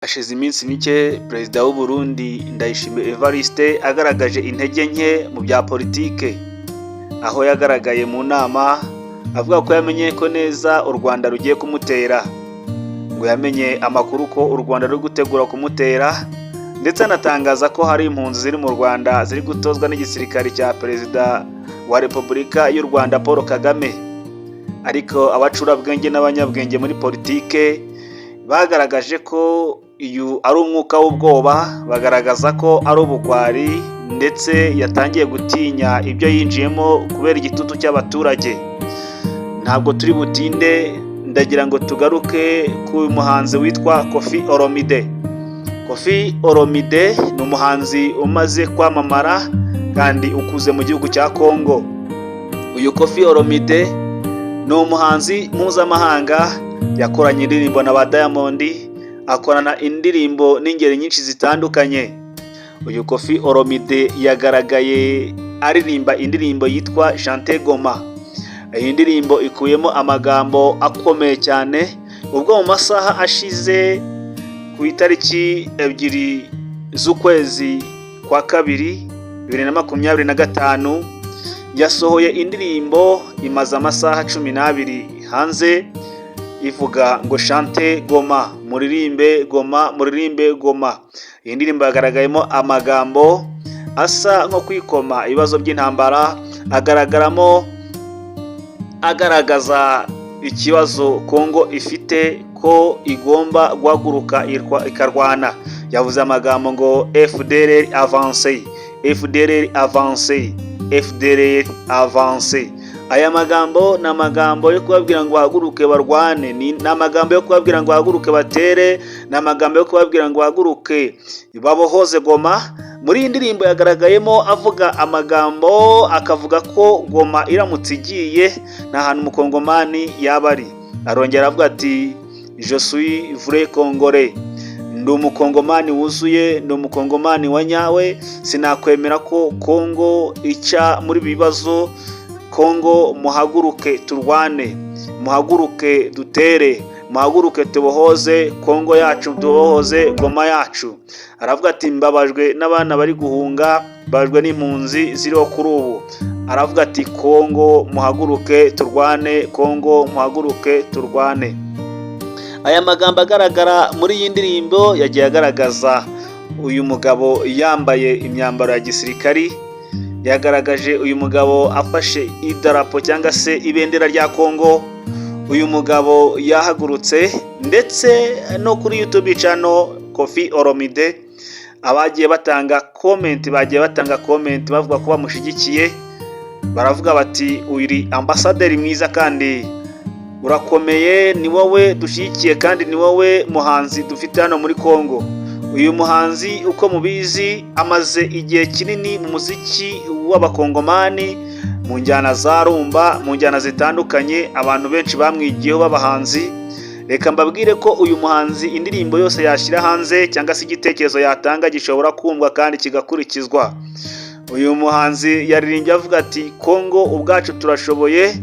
Hashize iminsi mike Perezida w'u Burundi Ndayishimiye Evariste agaragaje intege nke mu bya politike, aho yagaragaye mu nama avuga ko yamenye ko neza u Rwanda rugiye kumutera, ngo yamenye amakuru ko u Rwanda ruri gutegura kumutera, ndetse anatangaza ko hari impunzi ziri mu Rwanda ziri gutozwa n'igisirikare cya Perezida wa Repubulika y'u Rwanda Paul Kagame. Ariko abacurabwenge n'abanyabwenge muri politike bagaragaje ko uyu ari umwuka w'ubwoba, bagaragaza ko ari ubugwari ndetse yatangiye gutinya ibyo yinjiyemo kubera igitutu cy'abaturage. Ntabwo turi butinde, ndagira ngo tugaruke ku muhanzi witwa Koffi Olomide. Koffi Olomide ni umuhanzi umaze kwamamara kandi ukuze mu gihugu cya Congo. Uyu Koffi Olomide ni umuhanzi mpuzamahanga, yakoranye indirimbo na ba Diamond, akorana indirimbo n'ingeri nyinshi zitandukanye. Uyu Koffi Olomide yagaragaye aririmba indirimbo yitwa Chante Goma. Iyi ndirimbo ikuyemo amagambo akomeye cyane, ubwo mu masaha ashize ku itariki 2 z'ukwezi kwa kabiri 2025 yasohoye indirimbo imaze amasaha 12 hanze, ivuga ngo Chante Goma, muririmbe Goma, muririmbe Goma. Iyi ndirimbo yagaragayemo amagambo asa nko kwikoma ibibazo by'intambara, agaragaza ikibazo Congo ifite ko igomba guhaguruka ikarwana. Yavuze amagambo ngo FDLR avance, FDLR avance, FDLR avance. Aya magambo ni amagambo yo kubabwira ngo bahaguruke barwane, ni amagambo yo kubabwira ngo bahaguruke batere, ni amagambo yo kubabwira ngo bahaguruke babohoze Goma. Muri iyi ndirimbo yagaragayemo avuga amagambo, akavuga ko Goma iramutse igiye nta hantu umukongomani yaba ari. Arongera avuga ati je suis vrai congolais, ndi umukongomani wuzuye, ndi umukongomani wa nyawe, sinakwemera ko Congo ica muri bibazo. Congo muhaguruke turwane, muhaguruke dutere, muhaguruke tubohoze Congo yacu, tubohoze Goma yacu. Aravuga ati mbabajwe n'abana bari guhunga, mbabajwe n'impunzi ziriho kuri ubu. Aravuga ati Congo muhaguruke turwane, Congo muhaguruke turwane. Aya magambo agaragara muri iyi ndirimbo yagiye agaragaza uyu mugabo yambaye imyambaro ya gisirikari, yagaragaje uyu mugabo afashe idarapo cyangwa se ibendera rya Congo. Uyu mugabo yahagurutse, ndetse no kuri YouTube channel Koffi Olomide abagiye batanga comment bavuga ko bamushigikiye, baravuga bati uri ambasaderi mwiza kandi urakomeye, ni wowe dushigikiye kandi ni wowe muhanzi dufite hano muri Congo. Uyu muhanzi uko mubizi amaze igihe kinini mu muziki w'abakongomani, mu njyana za rumba, mu njyana zitandukanye, abantu benshi bamwigiyeho b'abahanzi. Reka mbabwire ko uyu muhanzi indirimbo yose yashyira hanze cyangwa se igitekerezo yatanga gishobora kumvwa kandi kigakurikizwa. Uyu muhanzi yaririmbye avuga ati Congo ubwacu turashoboye,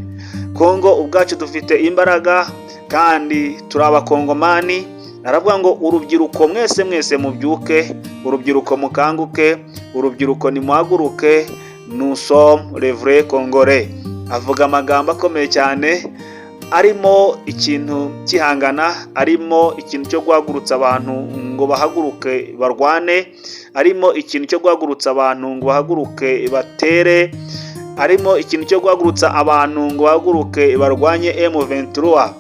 Congo ubwacu dufite imbaraga kandi turi abakongomani. Aravuga ngo urubyiruko mwese mubyuke, urubyiruko mukanguke, urubyiruko nimuhaguruke, nous sommes les vrais Congolais. Avuga amagambo akomeye cyane, arimo ikintu kihangana, arimo ikintu cyo guhagurutsa abantu ngo bahaguruke barwane, arimo ikintu cyo guhagurutsa abantu ngo bahaguruke batere, arimo ikintu cyo guhagurutsa abantu ngo bahaguruke barwanye M23.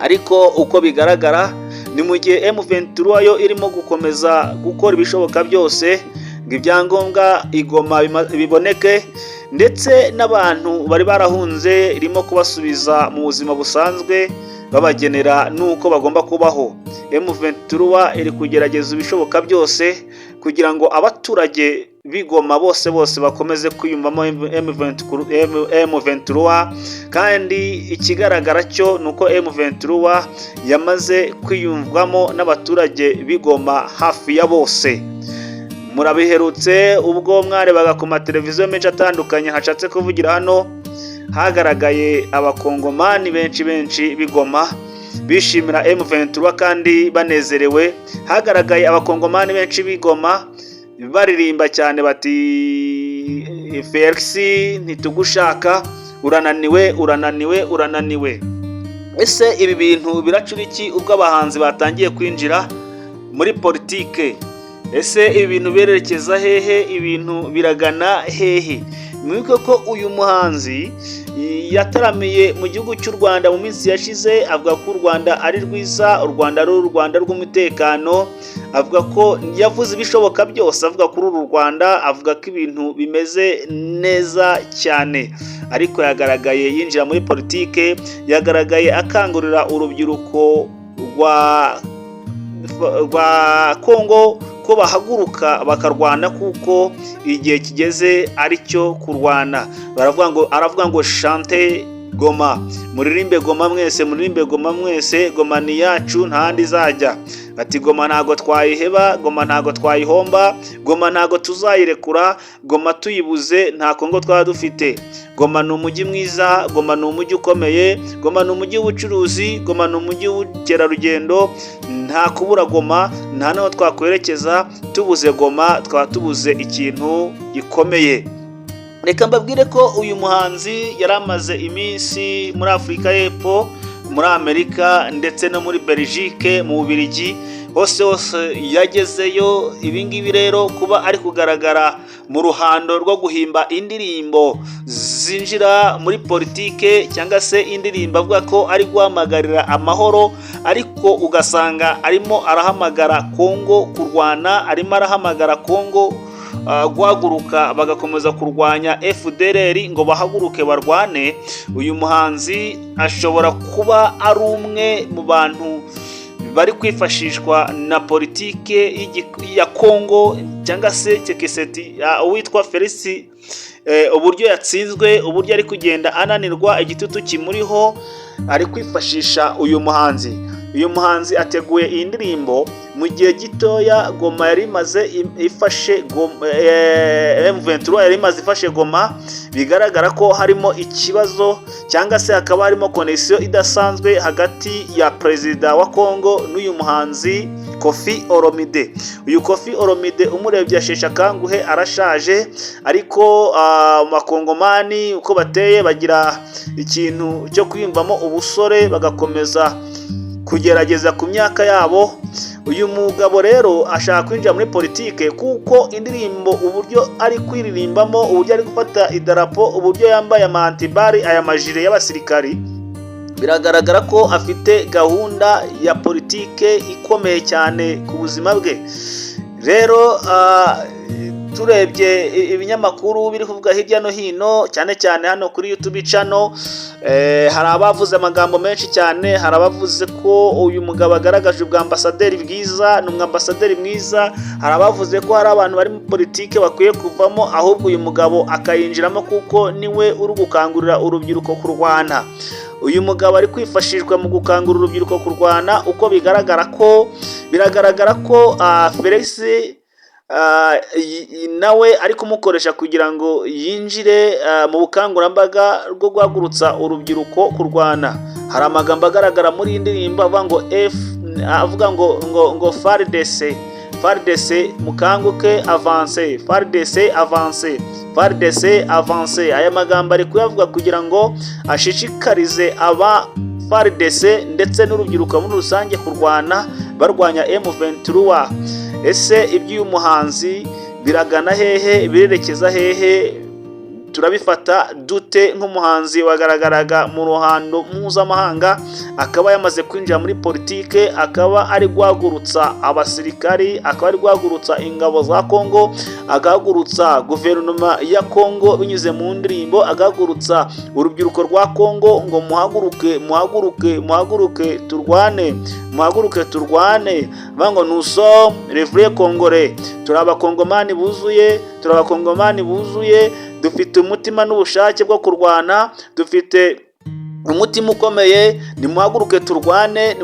Ariko uko bigaragara ni mu gihe M23 yo irimo gukomeza gukora ibishoboka byose ngo ibyangombwa igoma biboneke, ndetse n'abantu bari barahunze irimo kubasubiza mu buzima busanzwe, babagenera nuko bagomba kubaho. M23 iri kugerageza ibishoboka byose kugira ngo abaturage bigoma bose bakomeze kwiyumvamo M23, kandi ikigaragara cyo nuko M23 yamaze kwiyumvamo n'abaturage bigoma hafi ya bose. Murabiherutse ubwo mwarebaga ku mateleviziyo menshi atandukanye, hashatse kuvugira hano, hagaragaye abakongomani benshi bigoma bishimira M23 kandi banezerewe. Hagaragaye abakongomani benshi b'Igoma baririmba cyane bati Felix ntitugushaka, urananiwe urananiwe urananiwe. Ese ibi bintu biracura iki ubwo abahanzi batangiye kwinjira muri politike? Ese ibi bintu berekeza hehe? Ibintu biragana hehe? Mwibuke ko uyu muhanzi yataramiye mu gihugu cy'u Rwanda mu minsi yashize, avuga ko u Rwanda ari rwiza, u Rwanda ari u Rwanda rw'umutekano, avuga ko yavuze ibishoboka byose avuga kuri uru Rwanda, avuga ko ibintu bimeze neza cyane. Ariko yagaragaye yinjira muri politike, yagaragaye akangurira urubyiruko rwa Kongo ko bahaguruka bakarwana kuko igihe kigeze ari cyo kurwana. Aravuga ngo chante Goma, muririmbe Goma mwese, muririmbe Goma mwese, Goma ni yacu ntahandi izajya. Ati Goma ntago twayiheba, Goma ntago twayihomba, Goma ntago tuzayirekura, Goma tuyibuze nta Kongo twaba dufite. Goma ni umujyi mwiza, Goma ni umujyi ukomeye, Goma ni umujyi w'ubucuruzi, Goma ni umujyi w'ubukerarugendo, nta kubura Goma, nta naho twakwerekeza. Tubuze Goma twaba tubuze ikintu gikomeye. Reka mbabwire ko uyu muhanzi yari amaze iminsi muri Afurika y'Epfo, muri Amerika ndetse no muri Belgique, mu Bubiligi, hose yagezeyo. Ibingibi rero kuba ari kugaragara mu ruhando rwo guhimba indirimbo zinjira muri politike cyangwa se indirimbo avuga ko ari guhamagarira amahoro, ariko ugasanga arimo arahamagara Kongo kurwana, arimo arahamagara Kongo guhaguruka bagakomeza kurwanya FDLR ngo bahaguruke barwane. Uyu muhanzi ashobora kuba ari umwe mu bantu bari kwifashishwa na politike ya Kongo cyangwa se Tshisekedi witwa Felix, uburyo yatsinzwe, uburyo ari kugenda ananirwa, igitutu kimuriho, ari kwifashisha uyu muhanzi. Uyu muhanzi ateguye iyi ndirimbo mu gihe gitoya Goma yari imaze ifashe M23 yari imaze ifashe Goma. Bigaragara ko harimo ikibazo cyangwa se hakaba harimo connection idasanzwe hagati ya perezida wa Kongo n'uyu muhanzi Koffi Olomide. Uyu Koffi Olomide umurebye ashesha kanguhe, arashaje, ariko makongomani uko bateye bagira ikintu cyo kwiyumvamo ubusore, bagakomeza kugerageza ku myaka yabo. Uyu mugabo rero ashaka kwinjira muri politike kuko indirimbo uburyo ari kwiririmbamo, uburyo ari gufata idarapo, uburyo yambaye amantibari, aya majire y'abasirikari, biragaragara ko afite gahunda ya politike ikomeye cyane ku buzima bwe. Rero turebye ibinyamakuru biri kuvuga hirya no hino, cyane cyane hano kuri YouTube channel, hari abavuze amagambo menshi cyane. Hari abavuze ko uyu mugabo agaragaje ubwambasaderi bwiza, ni umwambasaderi mwiza. Hari abavuze ko hari abantu bari mu politike bakwiye kuvamo, ahubwo uyu mugabo akayinjiramo kuko niwe uri gukangurira urubyiruko kurwana. Uyu mugabo ari kwifashishwa mu gukangurira urubyiruko kurwana, uko biragaragara ko Felix nawe ari kumukoresha kugira ngo yinjire mu bukangurambaga bwo guhagurutsa urubyiruko kurwana. Hari amagambo agaragara muri iyi ndirimbo avuga ngo FARDC mukanguke avance, FARDC avance, FARDC avance. Aya magambo ari kuyavuga kugira ngo ashishikarize aba FARDC ndetse n'urubyiruko muri rusange kurwana, barwanya M23. Ese iby'uyu muhanzi biragana hehe? Birerekeza hehe? Turabifata dute nk'umuhanzi wagaragaraga mu ruhando mpuzamahanga, akaba yamaze kwinjira muri politike, akaba ari guhagurutsa abasirikari, akaba ari guhagurutsa ingabo za Kongo, agahagurutsa guverinoma ya Kongo binyuze mu ndirimbo, agahagurutsa urubyiruko rwa Kongo ngo muhaguruke turwane, muhaguruke turwane. Bango nous sommes les vrais Congolais, turabakongomani buzuye, dufite umutima n'ubushake bwo kurwana, dufite umutima ukomeye. Nimuhaguruke turwane,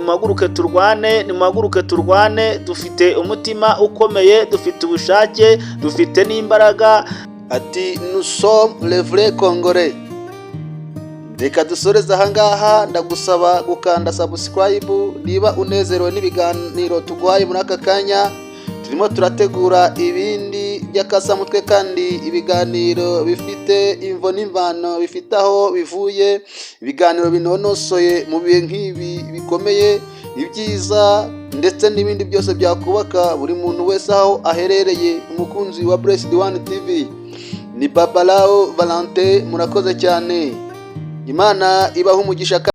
dufite umutima ukomeye, dufite ubushake, dufite n'imbaraga. Ati nous sommes les vrais Congolais, reka dusoreze ahangaha, ndagusaba gukanda subscribe niba unezerewe n'ibiganiro tuguhaye muri aka kanya. Turimo turategura ibindi by'akasamutwe kandi ibiganiro bifite imvo n'imvano, bifite aho bivuye, ibiganiro binonosoye mu bihe nk'ibi bikomeye, ibyiza ndetse n'ibindi byose byakubaka buri muntu wese aho aherereye. Umukunzi wa Blessed One TV ni Babalao Valentin, murakoze cyane. Imana ibaha umugisha.